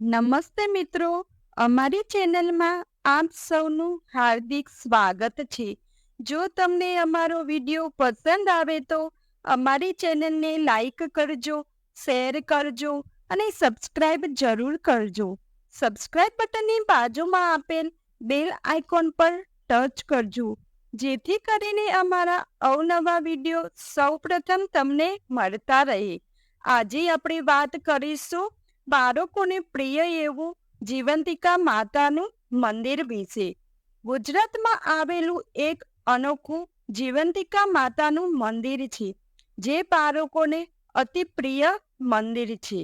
નમસ્તે મિત્રો, અમારી ચેનલમાં આપ સૌનું હાર્દિક સ્વાગત છે. જો તમને અમારો વિડીયો પસંદ આવે તો અમારી ચેનલને લાઈક કરજો, શેર કરજો અને સબસ્ક્રાઇબ જરૂર કરજો. સબસ્ક્રાઇબ બટનની બાજુમાં આપેલ બેલ આઇકોન પર ટચ કરજો, જેથી કરીને અમારા અવનવા વિડીયો સૌપ્રથમ તમને મળતા રહે. આજે આપણે વાત કરીશું બાળકોને પ્રિય એવું જીવંતિકા માતાનું મંદિર વિશે. ગુજરાતમાં આવેલું એક અનોખું જીવંતિકા માતાનું મંદિર છે, જે બાળકોને અતિ પ્રિય મંદિર છે.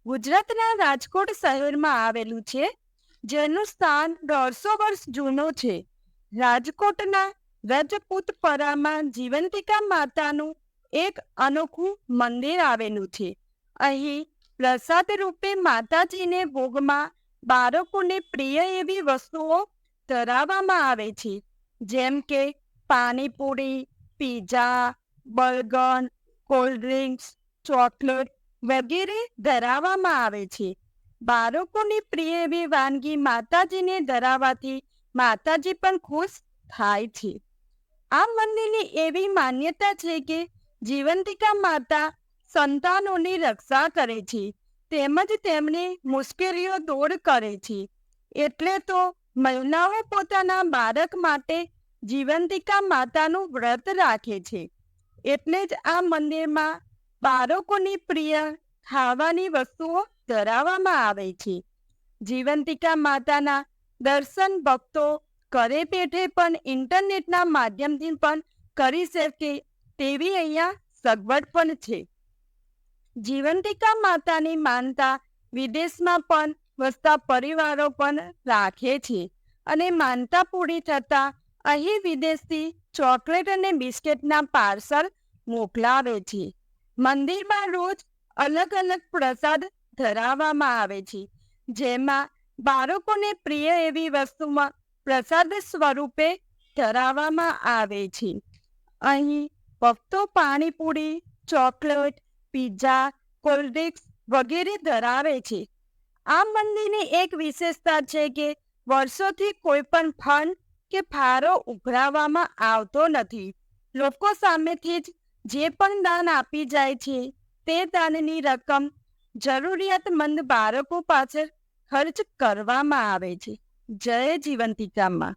ગુજરાતના રાજકોટ શહેરમાં આવેલું છે, જેનું સ્થાન 150 વર્ષ જૂનું છે. રાજકોટના રજપૂતપરામાં જીવંતિકા માતાનું એક અનોખું મંદિર આવેલું છે. અહીં પ્રસાદ રૂપે માતાજીને ભોગમાં બાળકોને પ્રિય એવી વસ્તુઓ ધરાવવામાં આવે છે, જેમ કે panipuri, pizza, burger, cold drinks, chocolate વગેરે ધરાવવામાં આવે છે. બાળકોની પ્રિય એવી વાનગી માતાજીને ધરાવવાથી માતાજી પણ ખુશ થાય છે. આ મંદિરની એવી માન્યતા છે કે જીવંતિકા માતા સંતાનોની રક્ષા કરે છે, તેમજ તેમની મુશ્કેલીઓ દૂર કરે છે. એટલે તો મહિલાઓ પોતાના બાળક માટે જીવંતિકા માતાનું વ્રત રાખે છે. એટલે જ આ મંદિરમાં બાળકોની પ્રિય ખાવાની વસ્તુઓ ધરાવવામાં આવે છે. જીવંતિકા માતાના દર્શન ભક્તો ઘરે બેઠે પણ ઇન્ટરનેટના માધ્યમથી પણ કરી શકે તેવી અહીંયા સગવડ પણ છે. જીવંતિકા માતાની માનતા વિદેશમાં પણ વસતા પરિવારો પણ રાખે છે, અને માનતા પૂરી થતાં અહીં વિદેશથી ચોકલેટ અને બિસ્કિટના પાર્સલ મોકલાવે છે. મંદિરમાં રોજ અલગ અલગ પ્રસાદ ધરાવવામાં આવે છે, જેમાં બાળકોને પ્રિય એવી વસ્તુમાં પ્રસાદ સ્વરૂપે ધરાવવામાં આવે છે. અહીં ભક્તો panipuri, chocolate, pizza, cold drinks વગેરે ધરાવે છે. આ મંદિરની એક વિશેષતા છે કે વર્ષોથી કોઈ પણ ફંડ કે ફાળો ઉઘરાવવામાં આવતો નથી. લોકો સામેથી જ જે પણ દાન આપી જાય છે, તે દાનની રકમ જરૂરિયાતમંદ બાળકો પાછળ ખર્ચ કરવામાં આવે છે. જય જીવંતિકામાં.